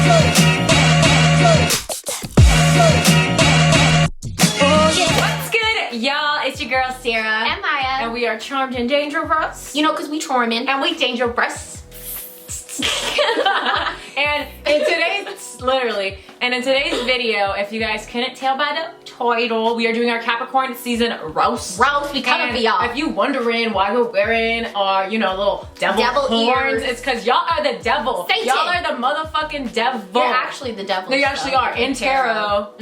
What's good, y'all? It's your girl Sarah and Maya, and we are charmed and dangerous. You know, because we charming and we dangerous. And in today's video, if you guys couldn't tell by the title, we are doing our Capricorn season roast. We coming for y'all. If you wondering why we're wearing our, little devil horns, ears, it's because y'all are the devil. Satan. Y'all are the motherfucking devil. You're actually the devil. They actually are. In tarot,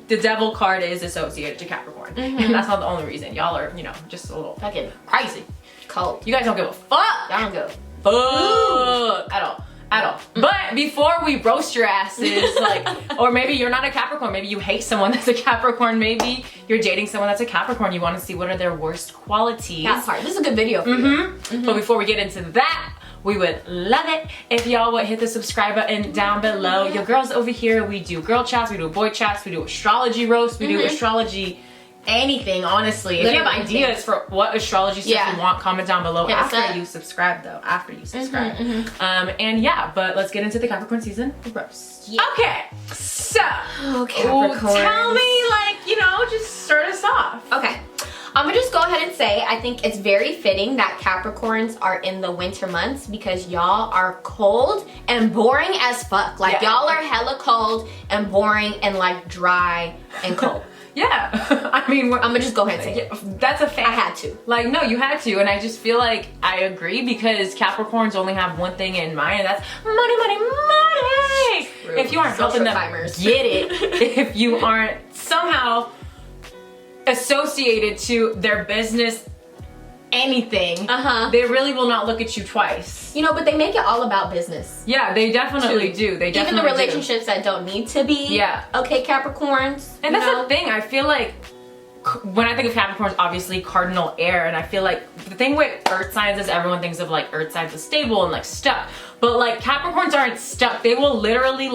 the devil card is associated to Capricorn. And that's not the only reason. Y'all are, just a little fucking crazy. Cold. You guys don't give a fuck. Y'all don't go. Fuck. At all. But before we roast your asses, or maybe you're not a Capricorn, maybe you hate someone that's a Capricorn, maybe you're dating someone that's a Capricorn, you want to see what are their worst qualities. That part. This is a good video for you. But before we get into that, we would love it if y'all would hit the subscribe button down below. Your girls over here, we do girl chats, we do boy chats, we do astrology roast, we do astrology anything, honestly. If you have ideas for what astrology stuff you want, comment down below after you subscribe though. After you subscribe. And yeah, but let's get into the Capricorn season roast. Yeah. Okay, so Capricorn. Tell me, just start us off. Okay. I'm gonna just go ahead and say I think it's very fitting that Capricorns are in the winter months because y'all are cold and boring as fuck. Y'all are hella cold and boring and dry and cold. Yeah, I mean, I'm gonna just go ahead and say it. That's a fact. I had to. No, you had to, and I just feel like I agree because Capricorns only have one thing in mind, and that's money, money, money. True. If you aren't helping them get it, if you aren't somehow associated to their business, anything, they really will not look at you twice. But they make it all about business. Yeah, they definitely do. They definitely even the relationships that don't need to be. Yeah. Okay, Capricorns. And that's the thing. I feel like when I think of Capricorns, obviously cardinal air, and I feel like the thing with earth signs is everyone thinks of earth signs as stable and stuck. But Capricorns aren't stuck. They will literally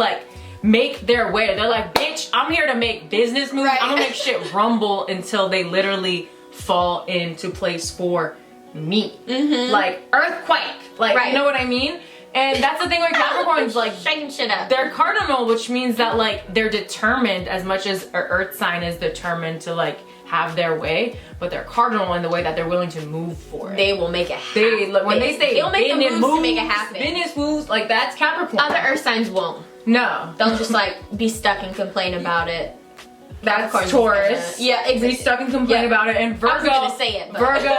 make their way. They're like, bitch, I'm here to make business moves. I'm gonna make shit rumble until they literally fall into place for me. Earthquake. You know what I mean? And that's the thing with Capricorns, shaking shit up. They're cardinal, which means that they're determined as much as an earth sign is determined to have their way, but they're cardinal in the way that they're willing to move for it. They will make it happen. When they say they'll make the moves to make it happen. Business moves, that's Capricorn. Other earth signs won't. No. They'll just be stuck and complain about it. That's Taurus. Yeah, exactly. Be stuck and complain about it. And Virgo. I was gonna say it, but. Virgo.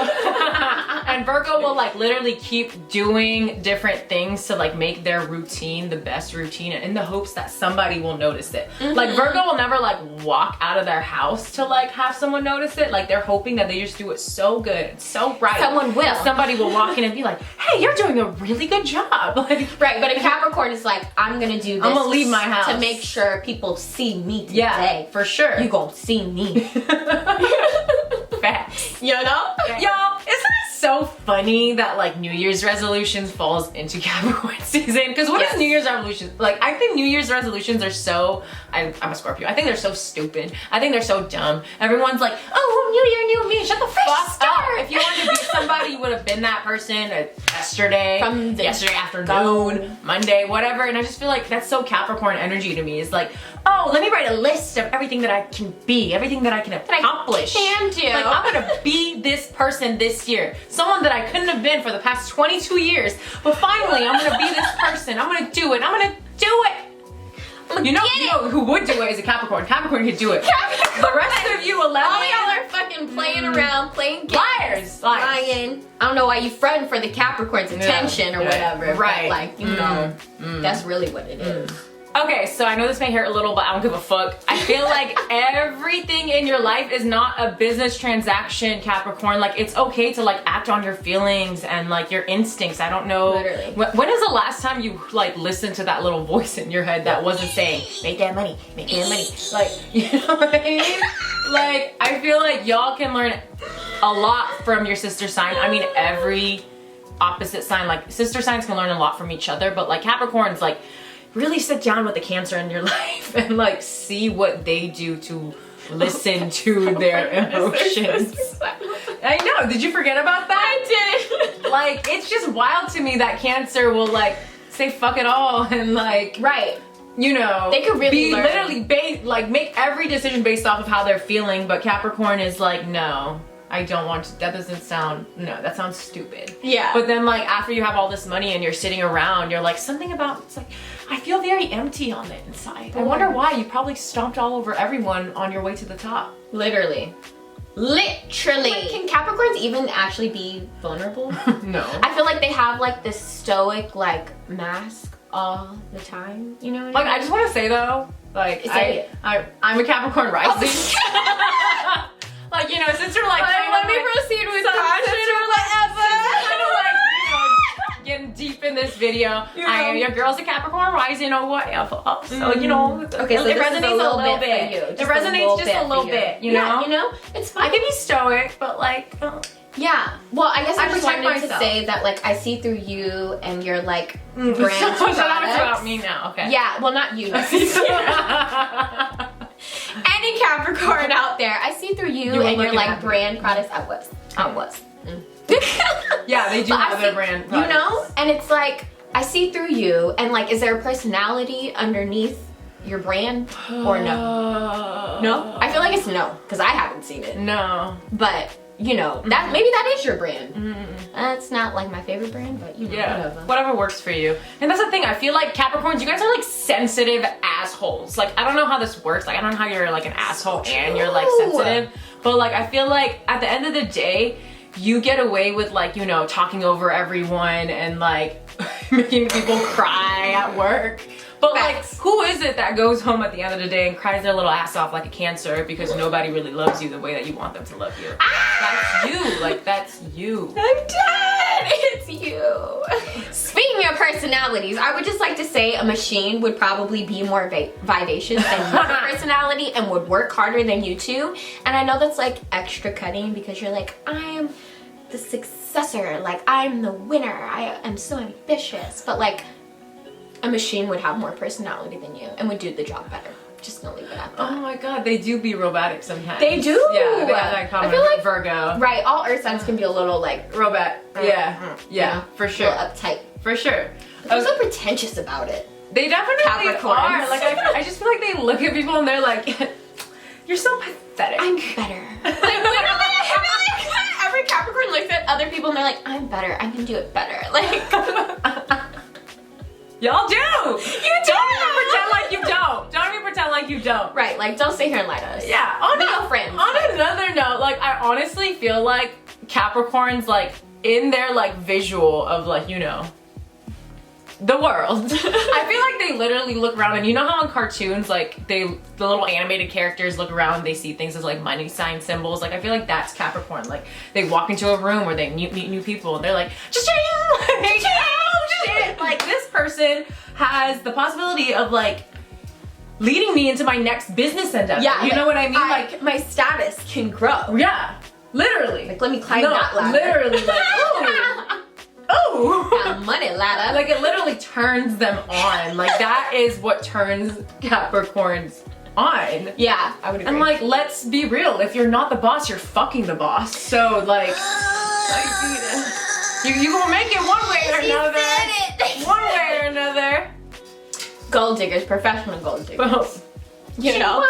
And Virgo will literally keep doing different things to make their routine the best routine in the hopes that somebody will notice it. Virgo will never walk out of their house to have someone notice it. They're hoping that they just do it so good and so right. Someone will. Somebody will walk in and be like, hey, you're doing a really good job. Right, but a Capricorn is I'm gonna do this. I'm gonna leave my house to make sure people see me today. Yeah, for sure. You gonna see me. Facts. You know? Y'all, isn't it so funny that New Year's resolutions falls into Capricorn season? Because what is New Year's resolutions? I think New Year's resolutions are so, I'm a Scorpio, I think they're so stupid. I think they're so dumb. Everyone's like, oh, new year, new me. Shut the fuck up. If you wanted to be somebody, you would have been that person yesterday, yesterday afternoon, Monday, whatever. And I just feel that's so Capricorn energy to me. It's oh, let me write a list of everything that I can be, everything that I can accomplish. Can do. I'm gonna be this person this year. Someone that I couldn't have been for the past 22 years. But finally, I'm gonna be this person. I'm gonna do it. I'm gonna do it. You know who would do it is a Capricorn. Capricorn could do it. The rest of you 11. All y'all are fucking playing around, playing games. Liars. Lying. I don't know why you friend for the Capricorn's attention or whatever. Right. But that's really what it is. Okay, so I know this may hurt a little, but I don't give a fuck. I feel everything in your life is not a business transaction, Capricorn. It's okay to act on your feelings and your instincts. I don't know. Literally. When is the last time you listened to that little voice in your head that wasn't saying, make that money, make that money. You know what I mean? I feel y'all can learn a lot from your sister sign. I mean, every opposite sign, sister signs can learn a lot from each other, but Capricorn's really sit down with the Cancer in your life and see what they do to listen to their emotions. I know, did you forget about that? I did. It's just wild to me that Cancer will say fuck it all and Right. you know, they could really be learn. literally like make every decision based off of how they're feeling. But Capricorn is like, no, I don't want to. That doesn't sound. No, that sounds stupid. Yeah. But then like after you have all this money and you're sitting around, you're like something about. It's like I feel very empty on the inside. I wonder why. You probably stomped all over everyone on your way to the top. Literally. Can Capricorns even actually be vulnerable? No. I feel like they have like this stoic like mask all the time. You know what Like I mean? I just want to say though, like Say it. I'm a Capricorn rising. Like, you know, since you're like, let me proceed with caution or whatever. Kind of like, you know, getting deep in this video. You know. I am your girl's a Capricorn rising or whatever. So, you know, Okay, so it this resonates is a little bit. bit for you. It Just a resonates little just bit a little for bit, you Yeah, know? you know? It's fine. I can be stoic, but like, Yeah. Well, I guess I just protect wanted to myself. say that like I see through you and your like brand so now it's products. about me now, okay. Yeah, well not you. Any Capricorn out there, I see through you, You were and your looking like at me. brand products. I was. Yeah, they do But have I their see, brand you products. know, and it's like I see through you, and like, is there a personality underneath your brand or no? No, I feel like it's no because I haven't seen it. No. But you know that maybe that is your brand. That's not like my favorite brand, but you know, Yeah, whatever. whatever works for you. And that's the thing, I feel like Capricorns, you guys are like sensitive assholes. Like, I don't know how this works. Like, I don't know how you're like an asshole and you're like sensitive. But like, I feel like at the end of the day, you get away with like, you know, talking over everyone and like making people cry at work. But Facts. like, who is it that goes home at the end of the day and cries their little ass off like a Cancer because nobody really loves you the way that you want them to love you? That's you. Like, that's you. I'm dead. It's you. Speaking of personalities, I would just like to say a machine would probably be more vivacious than your personality and would work harder than you too. And I know that's like extra cutting because you're like, I am the successor. Like, I'm the winner. I am so ambitious. But like, a machine would have more personality than you and would do the job better. Just gonna leave it at that. Oh my god, they do be robotic sometimes. They do. Yeah, they have that common I feel like Virgo. Right, all earth signs can be a little like Robot. Yeah. Yeah, for a sure. little uptight. For sure. But they're so pretentious about it. They definitely Capricorns. are. Like, I just feel like they look at people and they're like, you're so pathetic. I'm better. Like literally, I feel like every Capricorn looks at other people and they're like, I'm better. I can do it better. Like. Y'all do! You don't even pretend like you don't. Don't even pretend like you don't. Right, like don't sit here and lie to us. Yeah. Real friends. On another note, like I honestly feel like Capricorns, like in their like visual of like, you know, the world. I feel like they literally look around and you know how in cartoons like the little animated characters look around, they see things as like money sign symbols. Like I feel like that's Capricorn. Like they walk into a room where they meet new people and they're like, just shit. Like this person has the possibility of like leading me into my next business endeavor. Yeah, you know what I mean? Like my status can grow. Yeah, literally. Like let me climb that ladder. Literally, like, oh, That money ladder. like it literally turns them on. Like that is what turns Capricorns on. Yeah, I would agree. And like, let's be real. If you're not the boss, you're fucking the boss. So like you gonna make it one way or another. One way or another. Gold diggers, professional gold diggers. Well, You know.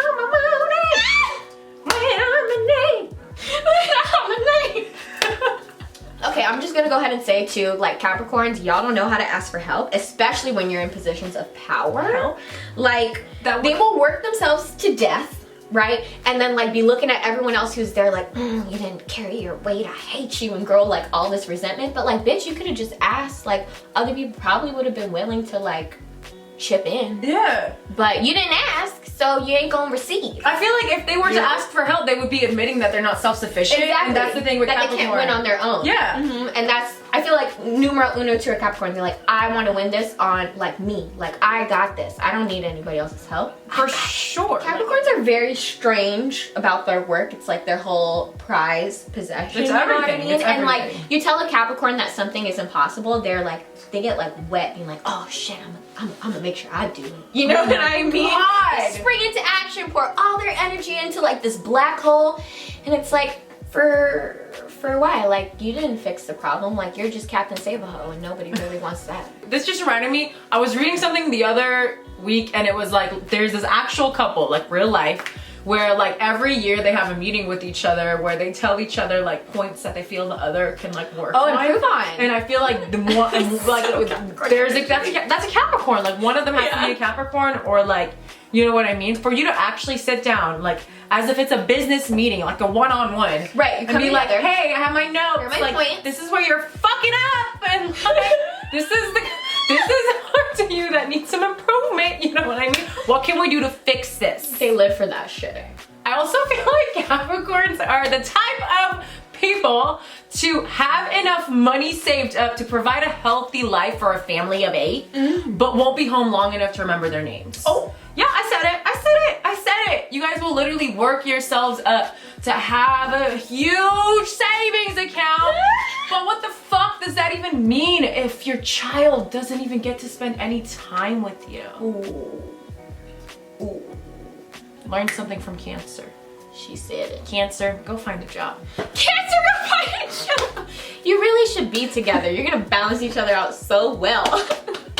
Okay, I'm just gonna go ahead and say too, like Capricorns, y'all don't know how to ask for help, especially when you're in positions of power. Like, they will work themselves to death, right? And then like be looking at everyone else who's there like, you didn't carry your weight, I hate you, and grow like all this resentment. But like, bitch, you could have just asked. Like, other people probably would have been willing to like chip in. Yeah. But you didn't ask, so you ain't gonna receive. I feel like if they were to ask for help, they would be admitting that they're not self-sufficient. Exactly. And that's the thing with that Capricorn. they can't win on their own. Yeah. And that's, I feel like numero uno to a Capricorn. They're like, I want to win this on like me. Like I got this. I don't need anybody else's help. For sure. Capricorns are very strange about their work. It's like their whole prize possession. It's you know what I everything. mean? It's And like everything. you tell a Capricorn that something is impossible, they're like, they get like wet, being like, oh shit, I'm gonna make sure I do it. You know what I mean? God. They spring into action, pour all their energy into like this black hole, and it's like for for why? Like, you didn't fix the problem. Like, you're just Captain Save-A-Ho and nobody really wants that. This just reminded me, I was reading something the other week and it was like, there's this actual couple, like real life, where like every year they have a meeting with each other where they tell each other like points that they feel the other can like work on. Improve on. And I feel like the more, like there's like, that's a Capricorn. Like one of them has to be a Capricorn, or like, you know what I mean? For you to actually sit down, like as if it's a business meeting, like a one-on-one. Right, you and be like, together. hey, I have my notes. Here are my like, points. this is where you're fucking up. And like, this is part to you that needs some improvement. You know what I mean? What can we do to fix this? They live for that shit. I also feel like Capricorns are the type of people to have enough money saved up to provide a healthy life for a family of 8, but won't be home long enough to remember their names. Oh, yeah, I said it. You guys will literally work yourselves up to have a huge savings account. But what the fuck does that even mean if your child doesn't even get to spend any time with you? Ooh. Learn something from Cancer. She said it. Cancer, go find a job. Cancer, go find a job. You really should be together. You're gonna balance each other out so well.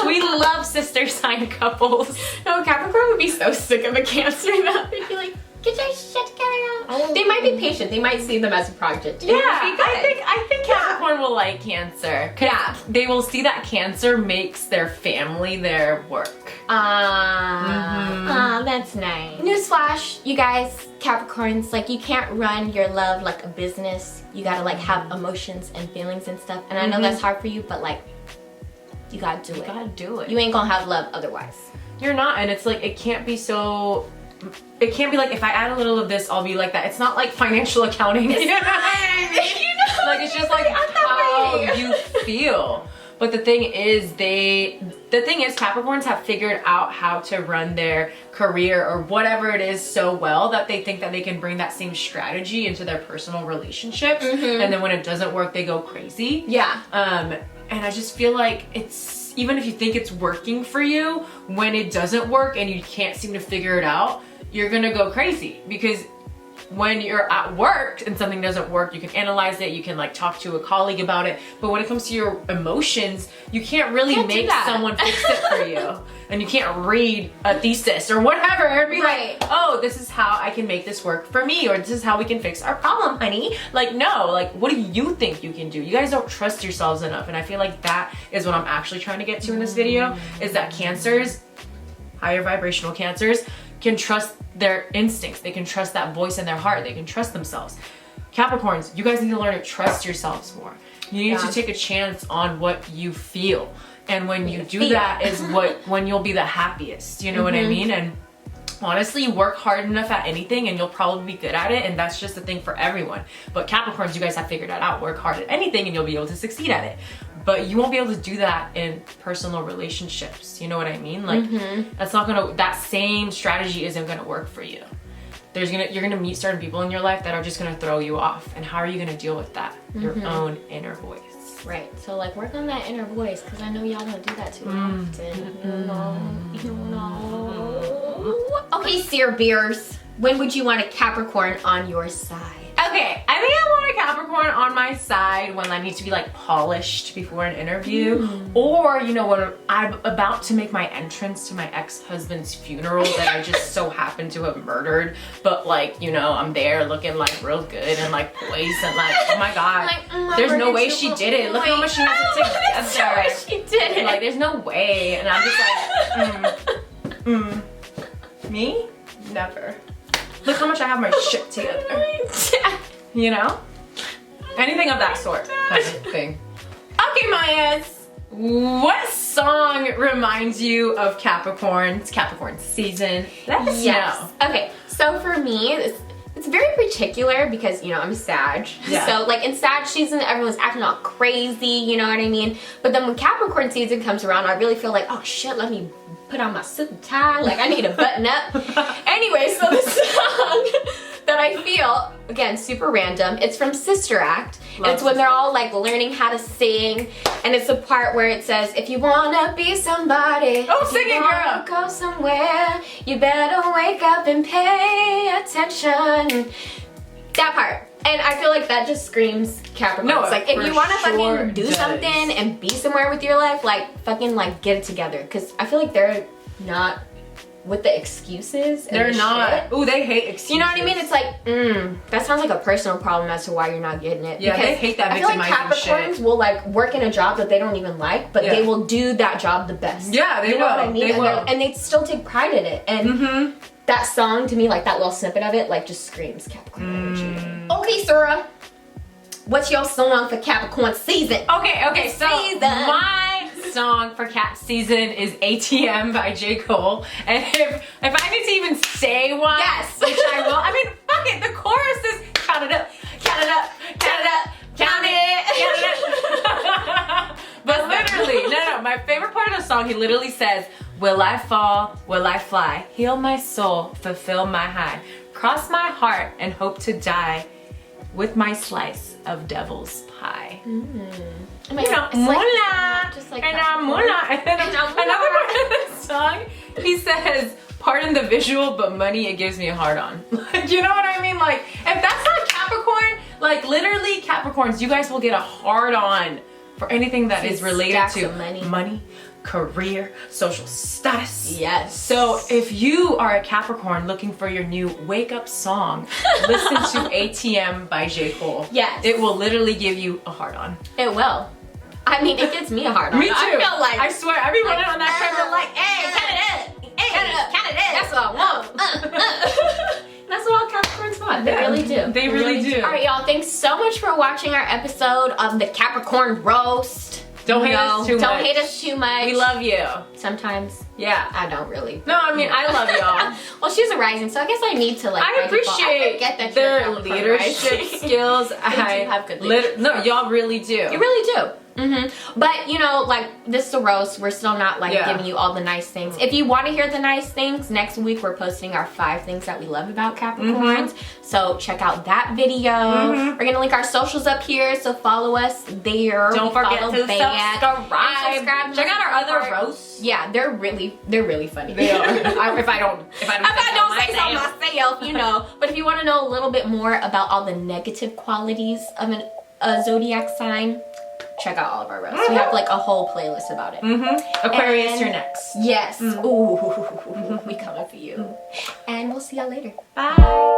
We love sister sign couples. No, Capricorn would be so sick of a Cancer though. They'd be like, get your shit together. They might be patient. They might see them as a project. Yeah, I think Capricorn will like Cancer. Yeah. They will see that Cancer makes their family their work. That's nice. Newsflash, you guys, Capricorns, like you can't run your love like a business. You gotta like have emotions and feelings and stuff. And I know that's hard for you, but like, you gotta do it. You gotta do it. You ain't gonna have love otherwise. You're not, and it's like, it can't be like, if I add a little of this, I'll be like that. It's not like financial accounting. You know what I mean? You know, like, it's just like how you feel. But the thing is, Capricorns have figured out how to run their career or whatever it is so well that they think that they can bring that same strategy into their personal relationships. And then when it doesn't work, they go crazy. Yeah. And I just feel like it's, even if you think it's working for you, when it doesn't work and you can't seem to figure it out, you're gonna go crazy. Because when you're at work and something doesn't work, you can analyze it, you can like talk to a colleague about it. But when it comes to your emotions, you can't really make someone fix it for you. And you can't read a thesis or whatever and be like, oh, this is how I can make this work for me, or this is how we can fix our problem, honey. Like, no, like, what do you think you can do? You guys don't trust yourselves enough. And I feel like that is what I'm actually trying to get to in this video, is that Cancers, higher vibrational Cancers, can trust their instincts. They can trust that voice in their heart. They can trust themselves. Capricorns, you guys need to learn to trust yourselves more. You need to take a chance on what you feel. And when you do that is when you'll be the happiest. You know what I mean? And honestly, work hard enough at anything and you'll probably be good at it, and that's just a thing for everyone. But Capricorns, you guys have figured that out. Work hard at anything and you'll be able to succeed at it. But you won't be able to do that in personal relationships. You know what I mean? Like, that's not gonna, that same strategy isn't gonna work for you. You're gonna meet certain people in your life that are just gonna throw you off. And how are you gonna deal with that? Your own inner voice. Right, so like work on that inner voice, because I know y'all don't do that too often. You know. Okay, Seer Beers, when would you want a Capricorn on your side? Okay, I think I want a Capricorn on my side when I need to be like polished before an interview. Or, you know, when I'm about to make my entrance to my ex-husband's funeral that I just so happen to have murdered. But like, you know, I'm there looking like real good and like poised and like, oh my God, like, there's no way she did it. Look how much she has it together. She did it. Like, there's no way. And I'm just like, me? Never. Look how much I have my shit together. You know? Anything of that sort kind of thing. Okay, Mayas. What song reminds you of Capricorn? It's Capricorn season. Let us know. Okay, so for me, it's very particular because, you know, I'm Sag. Yeah. So like in Sag season, everyone's acting all crazy, you know what I mean? But then when Capricorn season comes around, I really feel like, oh shit, let me put on my suit and tie, like I need to button up. Anyway, so the song that I feel, again, super random, it's from Sister Act. And it's when they're all like learning how to sing, and it's the part where it says, if you wanna be somebody, oh, sing it, girl, go somewhere, you better wake up and pay attention. That part. And I feel like that just screams Capricorn. No, it's like, if you want to sure fucking do does. something and be somewhere with your life, like, fucking, like, get it together. Because I feel like they're not with the excuses. And They're the not. shit. Ooh, they hate excuses. You know what I mean? It's like, that sounds like a personal problem as to why you're not getting it. Yeah, because they hate that I feel like victimizing Capricorns shit. will, like, work in a job that they don't even like, but Yeah. they will do that job the best. Yeah, they You know will. what I mean? They and, will. and they still take pride in it. And that song, to me, like, that little snippet of it, like, just screams Capricorn energy. Okay, Sarah. What's your song for Capricorn season? Okay, so Season. my song for Cap season is ATM by J. Cole. And if I need to even say one, Yes. which I will, I mean, fuck it, the chorus is count it up, count it up, count it up, count it, count it. But literally, no, my favorite part of the song, he literally says, will I fall, will I fly, heal my soul, fulfill my high, cross my heart and hope to die with my slice of devil's pie. Oh my You know, God, it's moolah, just like and that. moolah. And then And I'm another moolah. part of the song, he says, pardon the visual, but money, it gives me a hard on. Like, you know what I mean? Like, if that's not Capricorn, like literally Capricorns, you guys will get a hard on for anything that is related Stacks to of money. money, career, social status. Yes. So if you are a Capricorn looking for your new wake up song, listen to ATM by J. Cole. Yes. It will literally give you a hard on. It will. I mean, it gets me a hard on. Me too. I feel like, I swear, I be running on that treadmill like, hey, count it up. Hey, count it up. That's what I want. That's what all Capricorns want. They Yeah, really do. they really do. All right, y'all. Thanks so much for watching our episode of the Capricorn roast. Don't hate us too much. Don't hate us too much. We love you. Sometimes Yeah. I don't really. No, I mean, I love y'all. Well, she's a rising, so I guess I need to like. I by default- I appreciate forget that you're their a Capricorn leadership rising. skills. do have good No, y'all really do. You really do. But you know, like, this is a roast. We're still not like Yeah. giving you all the nice things. If you want to hear the nice things, next week we're posting our 5 things that we love about Capricorns. So check out that video. We're gonna link our socials up here, so follow us there. Don't We forget follow to back. subscribe. Subscribe. Check out our other Part. roasts. Yeah, they're really funny. They are. If I don't If I don't say so myself, you know. But if you want to know a little bit more about all the negative qualities of a zodiac sign, check out all of our roasts. We have like a whole playlist about it. Aquarius, And- you're next. Yes. Ooh, we coming for you. And we'll see y'all later. Bye.